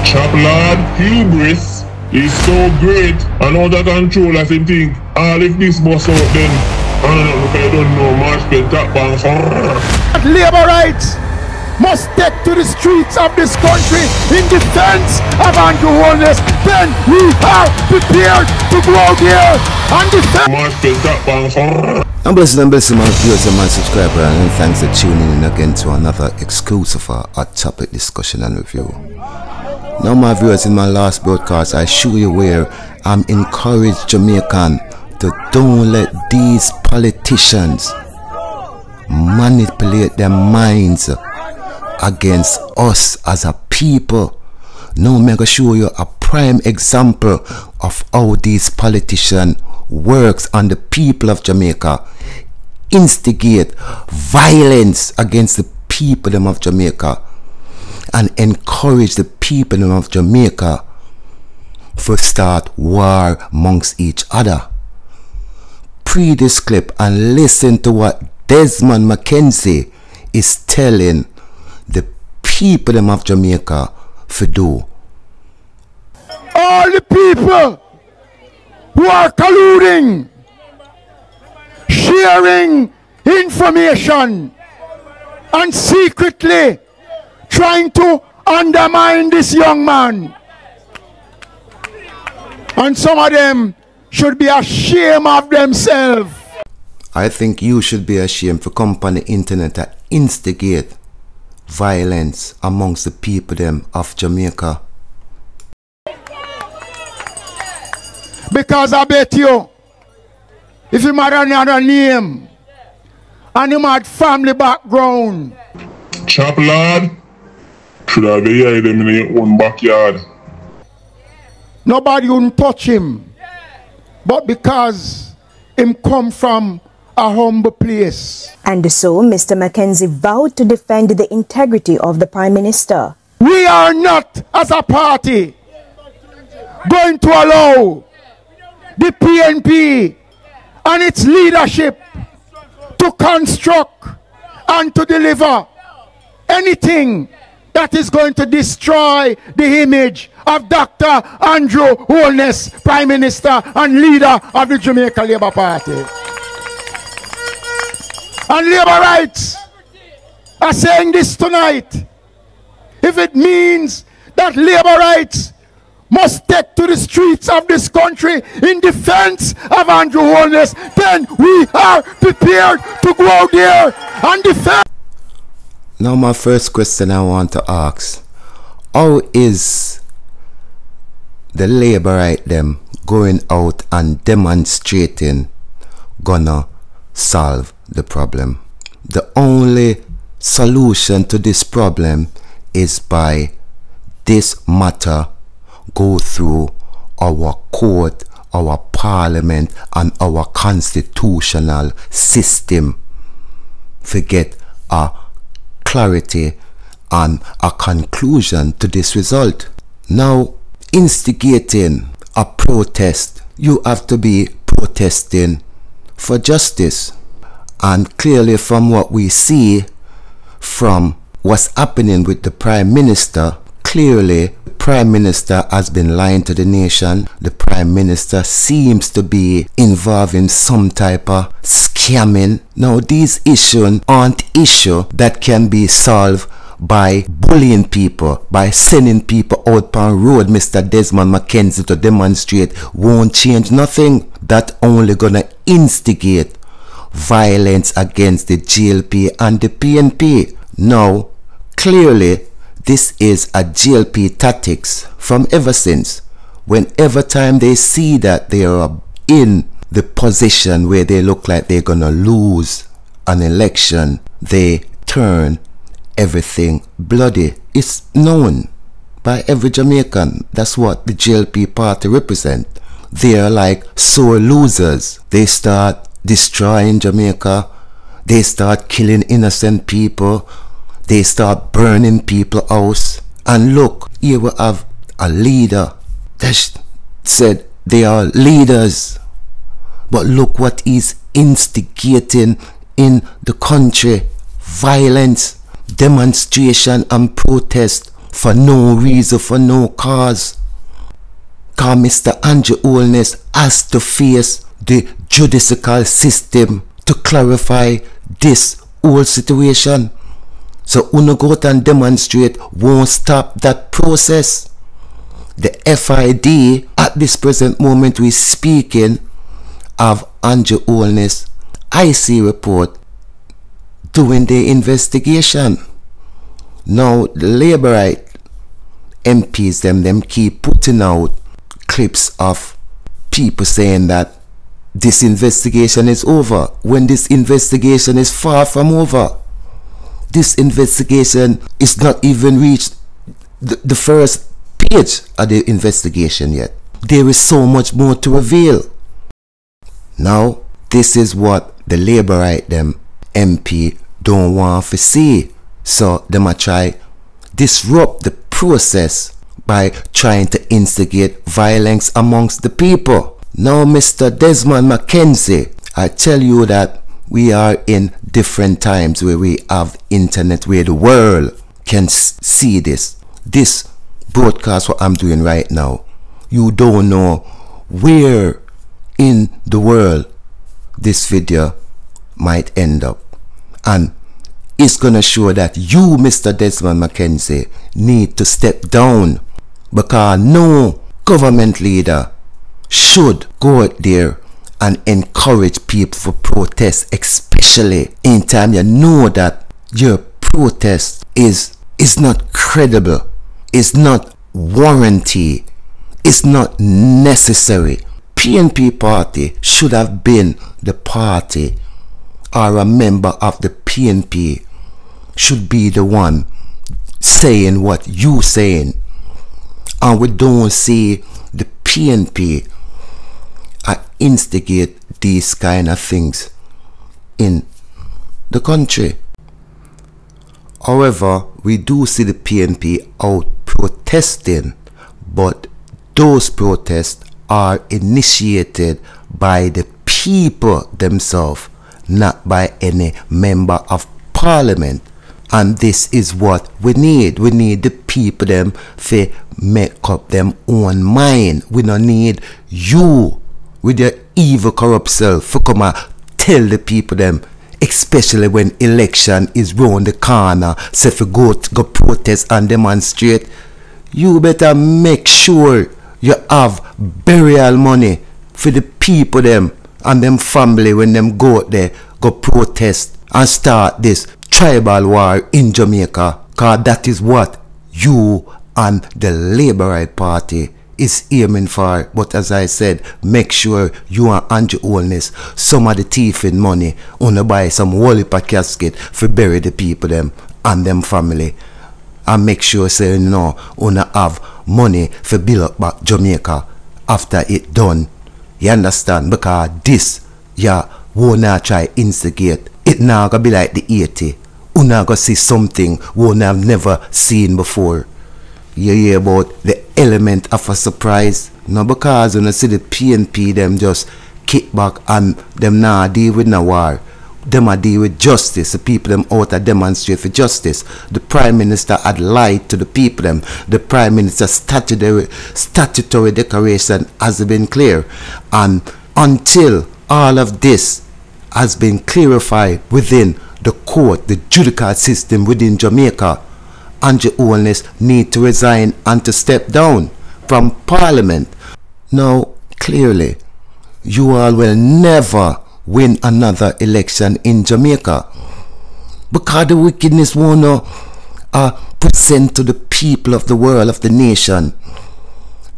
Chop-Lawd hubris is so great and out of control as him think. All if this bus out then, I don't know, I don't know, March been top banks. Labor rights must take to the streets of this country in defense of anti-wholeness. Then we are prepared to go out here and defend. March been top banks. I'm blessing my viewers and my subscribers, and thanks for tuning in again to another exclusive hot topic discussion and review. Now my viewers, in my last broadcast I show you where I'm encouraged Jamaican to don't let these politicians manipulate their minds against us as a people. Now I'm going to show you a prime example of how these politicians works on the people of Jamaica, instigate violence against the people of Jamaica, and encourage the people of Jamaica to start war amongst each other. Pre this clip and listen to what Desmond Mckenzie is telling the people of Jamaica to do. All the people who are colluding, sharing information, and secretly trying to undermine this young man. And some of them should be ashamed of themselves. I think you should be ashamed for come on the internet to instigate violence amongst the people them of Jamaica. Because I bet you, if you had another name and you had family background, Chop-Lawd should have been here them in your own backyard. nobody wouldn't touch him. But because him come from a humble place. And so Mr. Mckenzie vowed to defend the integrity of the Prime Minister. We are not, as a party, going to allow the PNP and its leadership to construct and to deliver anything that is going to destroy the image of Dr. Andrew Holness, Prime Minister and leader of the Jamaica Labour Party. And Labour rights are saying this tonight. If it means that Labour rights must take to the streets of this country in defense of Andrew Holness, then we are prepared to go out there and defend. Now my first question I want to ask, how is the Labour right them going out and demonstrating gonna solve the problem? The only solution to this problem is by this matter go through our court, our parliament and our constitutional system to get a clarity and a conclusion to this result. Now, instigating a protest, you have to be protesting for justice. And clearly from what we see from what's happening with the Prime Minister, clearly the Prime Minister has been lying to the nation. The Prime Minister seems to be involved in some type of scamming. Now these issues aren't issues that can be solved by bullying people, by sending people out on road. Mr. Desmond Mckenzie to demonstrate won't change nothing. That only gonna instigate violence against the JLP and the PNP. Now clearly this is a JLP tactics from ever since. Whenever time they see that they are in the position where they look like they're gonna lose an election, they turn everything bloody. It's known by every Jamaican. That's what the JLP party represent. They are like sore losers. They start destroying Jamaica. They start killing innocent people. They start burning people's house. And look, here we have a leader that said they are leaders. But look what he's instigating in the country. Violence, demonstration and protest for no reason, for no cause. Cause Mr. Andrew Holness has to face the judicial system to clarify this whole situation. So uno go out and demonstrate won't stop that process. The FID at this present moment we speaking of Andrew Holness IC report doing the investigation. Now the Labourite MPs them keep putting out clips of people saying that this investigation is over, when this investigation is far from over. This investigation is not even reached the first page of the investigation yet. There is so much more to reveal. Now this is what the Labourite them MP don't want to see. So they might try disrupt the process by trying to instigate violence amongst the people. Now Mr. Desmond Mckenzie, I tell you that we are in different times where we have internet, where the world can see this. This broadcast what I'm doing right now, you don't know where in the world this video might end up. And it's gonna show that you, Mr. Desmond Mckenzie, need to step down, because no government leader should go out there and encourage people for protest, especially in time you know that your protest is not credible, is not warranty, is not necessary. PNP party should have been the party, or a member of the PNP should be the one saying what you saying. And we don't see the PNP instigate these kind of things in the country. However, we do see the PNP out protesting, but those protests are initiated by the people themselves, not by any member of Parliament. And this is what we need. We need the people them to make up them own mind. We don't need you with your evil corrupt self to come and tell the people them, especially when election is round the corner, say if you go protest and demonstrate, you better make sure you have burial money for the people them and them family when them go out there go protest and start this tribal war in Jamaica, because that is what you and the Labourite Party is aiming for. But as I said, make sure you and Andrew Holness, some of the thief in money, wanna buy some whole heap of casket for bury the people them and them family, and make sure say you know wanna have money for build up back Jamaica after it done. You understand? Because this wanna try instigate. It now gonna be like the 80. Una gonna see something we have never seen before. You hear about the element of a surprise? No, because when you see the PNP them just kick back and them now deal with no war. Them a deal with justice. The people them out to demonstrate for justice. The Prime Minister had lied to the people them. The Prime Minister's statutory declaration has been clear. And until all of this has been clarified within the court, the judicial system within Jamaica, Andrew Holness need to resign and to step down from Parliament. Now, clearly, you all will never win another election in Jamaica, because the wickedness wanna present to the people of the world, of the nation.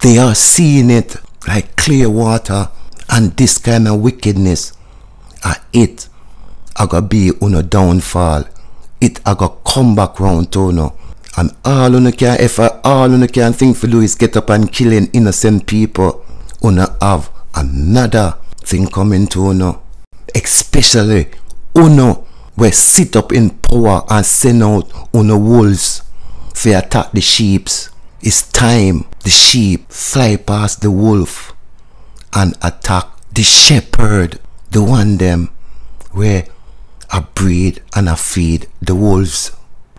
They are seeing it like clear water, and this kind of wickedness, it gonna be on a downfall. It gonna come back round to you. And all you can think for do is get up and killing innocent people. You have another thing coming to you. Especially you will sit up in power and send out wolves to attack the sheep. It's time the sheep fly past the wolf and attack the shepherd, the one them where I breed and I feed the wolves.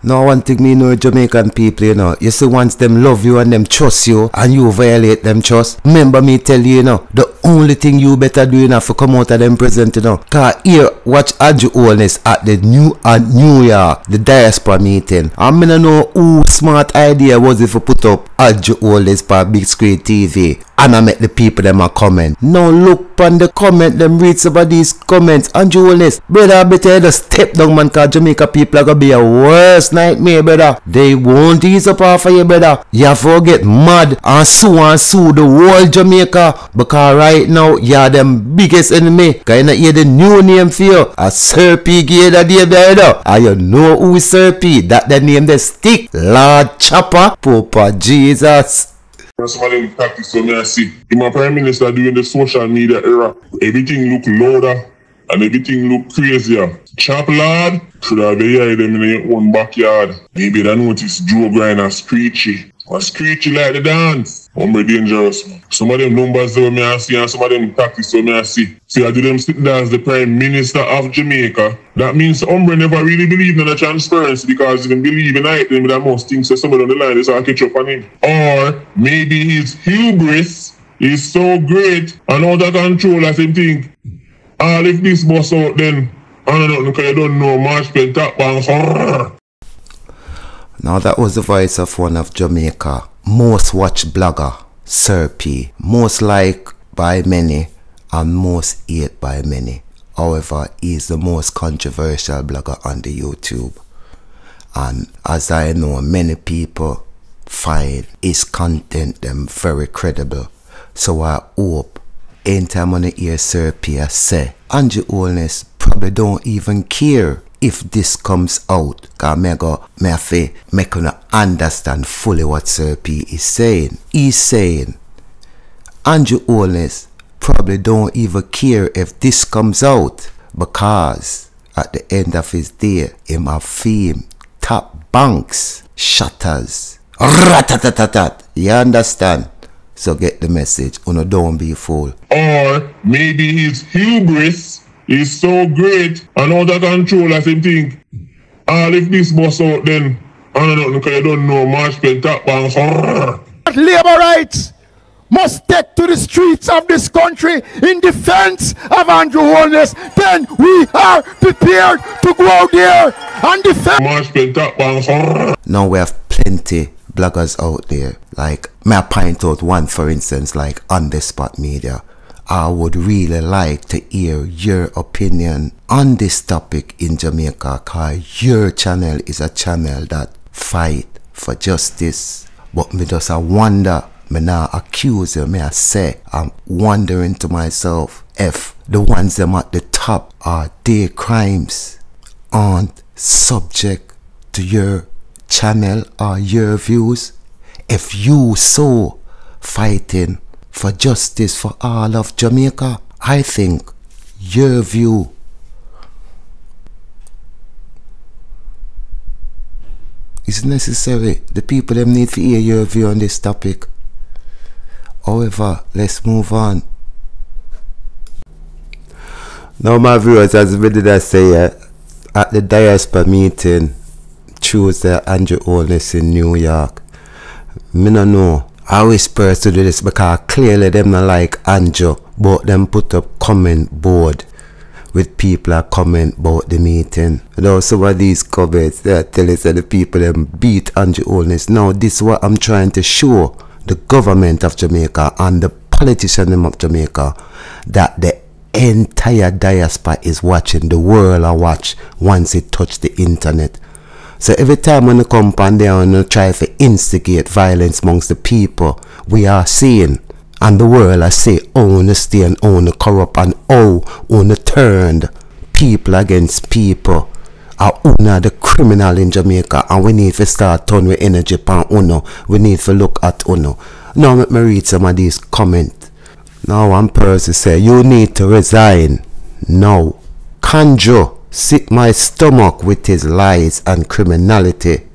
No one thing me know Jamaican people, you know. You see once them love you and them trust you and you violate them trust. Remember me tell you, you know, the only thing you better do enough to come out of them present, you know. Cause here, watch Andrew Holness at the New York, the diaspora meeting. And me don't know who smart idea was it for put up Andrew Holness for big screen TV. And I met the people them a comment. Now look on the comment, them read some of these comments. Andrew Holness, brother, I better just step down, man, cause Jamaica people are gonna be a worst nightmare, brother. They won't ease up off of you, brother. You have to get mad and sue the whole Jamaica. Because right now, you're them biggest enemy. Cause you not hear the new name for you. A sirp gave that day, brother. And you know who is sirp? That the name they stick. Lord Chopper, Papa Jesus. Some of them tactics so me I see. In my Prime Minister during the social media era, everything look louder and everything look crazier. Chop-Lawd should have been here them in their own backyard. Maybe they notice Joe Griner screechy. Or screechy like the dance. Hombre dangerous. Some of them numbers that me I see and some of them tactics that me I see. See, I do them sit down as the Prime Minister of Jamaica. That means Hombre never really believed in the transparency because he didn't believe in it. Then that most things that somebody on the line is all catch up on him. Or maybe his hubris is so great and out of control as him think. All if this boss out then, I don't know because you don't know March pen top bang. Now that was the voice of one of Jamaica most watched blogger, Sirp, most liked by many and most hated by many. However, he is the most controversial blogger on the YouTube. And as I know, many people find his content them very credible. So I hope anytime when I hear Sirp say, Andrew Holness probably don't even care if this comes out, cause me have to make you understand fully what Sirp is saying. He's saying Andrew Holness probably don't even care if this comes out because at the end of his day, him have fame, top banks, shutters, ratatatat. You understand? So get the message. Don't be a fool. Or maybe his hubris is so great and out of control as him think. All if this boss out then, I don't know because you don't know March pen top bang. Labor rights must take to the streets of this country in defense of Andrew Holness. Then we are prepared to go out there and defend March pen top bang. Now we have plenty bloggers out there. Like, may I point out one for instance, like On The Spot Media. I would really like to hear your opinion on this topic in Jamaica, because your channel is a channel that fight for justice. But me just I wonder, me not accuse you, me I say, I'm wondering to myself if the ones them at the top are their crimes aren't subject to your channel or your views. If you so fighting for justice for all of Jamaica, I think your view is necessary. The people them need to hear your view on this topic. However, let's move on. Now my viewers, as we did I say at the diaspora meeting Tuesday, Andrew Holness in New York, me no know how we supposed to do this because clearly them not like Andrew, but them put up comment board with people that comment about the meeting. Now some of these comments they tell us that the people them beat Andrew Holness. Now this is what I'm trying to show the government of Jamaica and the politicians of Jamaica, that the entire diaspora is watching, the world are watch once it touch the internet. So every time when they come on there and try to instigate violence amongst the people, we are seeing, and the world I say, oh, the stay and oh, the corrupt and oh, the turned people against people. Are the criminal in Jamaica, and we need to start turn with energy upon Uno. We need to look at Uno. Now let me read some of these comments. Now one person say, you need to resign. No. Kanjo sick my stomach with his lies and criminality.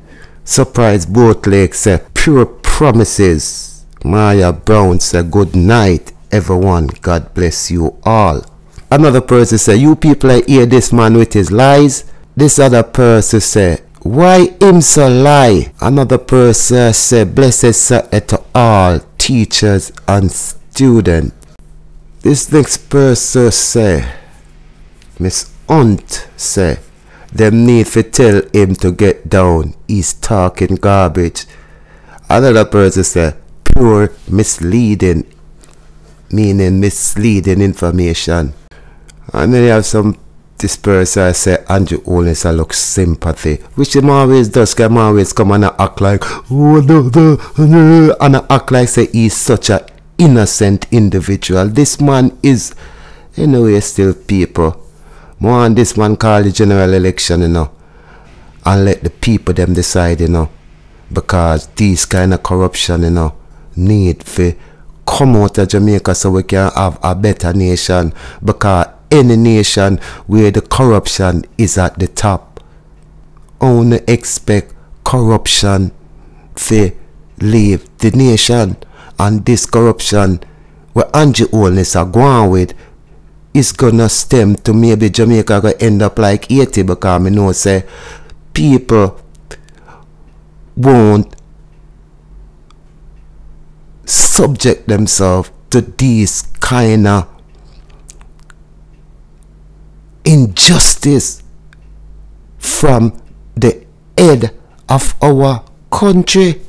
Surprise Bootleg say, pure promises. Maya Brown say, good night everyone, God bless you all. Another person say, you people hear this man with his lies. This other person say, Why him so lie? Another person say, blessed Saturday to all teachers and students. This next person say, Miss Hunt say, them need to tell him to get down. He's talking garbage. Another person say, pure misleading, meaning misleading information. And then you have this person say, Andrew Holness look sympathy, which him always does. Him always come and act like, and act like say he's such a innocent individual. This man is, anyway, still people. More on this man call the general election, and let the people them decide, because these kind of corruption, need to come out of Jamaica so we can have a better nation. Because any nation where the corruption is at the top, only expect corruption to leave the nation. And this corruption where Andrew Holness are going with is gonna stem to maybe Jamaica gonna end up like Haiti, because I know say people won't subject themselves to these kind of injustice from the head of our country.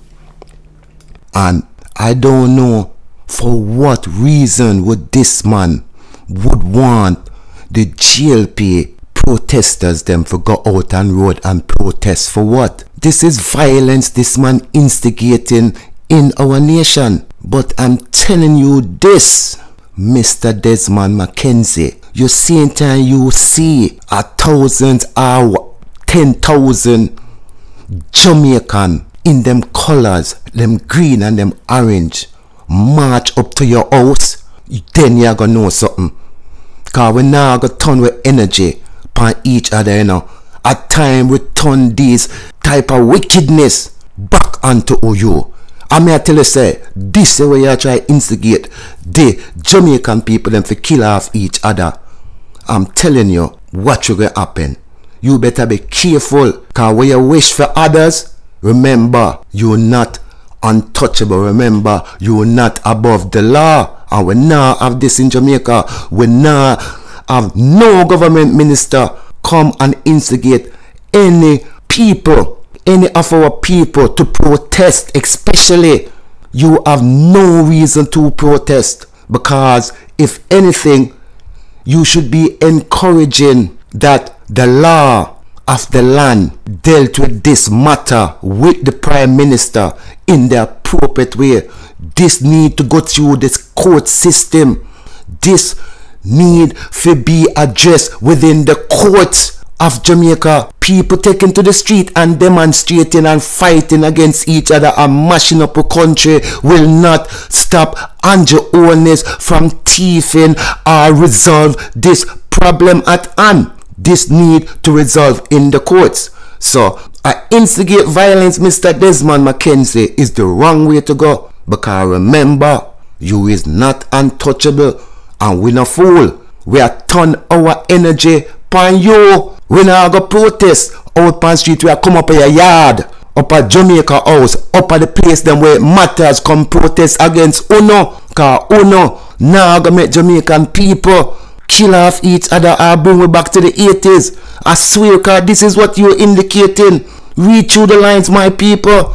And I don't know for what reason would this man would want the JLP protesters them to go out and road and protest for what? This is violence this man instigating in our nation. But I'm telling you this, Mr. Desmond Mckenzie, you see time you see 1,000 or 10,000 Jamaican in them colors, them green and them orange, march up to your house, then you're gonna know something. Cause we now gonna turn with energy upon each other, At time we turn these type of wickedness back onto you. I may tell you say, this is where you try to instigate the Jamaican people them to kill off each other. I'm telling you what will happen. You better be careful, cause when you wish for others, remember you're not untouchable. Remember you're not above the law. And we now have this in Jamaica. We now have no government minister come and instigate any people, any of our people to protest. Especially you have no reason to protest, because if anything you should be encouraging that the law of the land dealt with this matter with the Prime Minister in the appropriate way. This need to go through this court system. This need to be addressed within the courts of Jamaica. People taking to the street and demonstrating and fighting against each other and mashing up a country will not stop Andrew Holness from thieving or resolve this problem at hand. This need to resolve in the courts. So, instigate violence, Mr. Desmond Mckenzie, is the wrong way to go. Because remember, you is not untouchable, and we not fool. We are turn our energy upon you. We not go protest out on street. We are come up in your yard, up at Jamaica House, up at the place them where it matters, come protest against Uno. Because Uno now go make Jamaican people kill off each other or bring we back to the 80s. I swear, cause this is what you're indicating. Read through the lines, my people.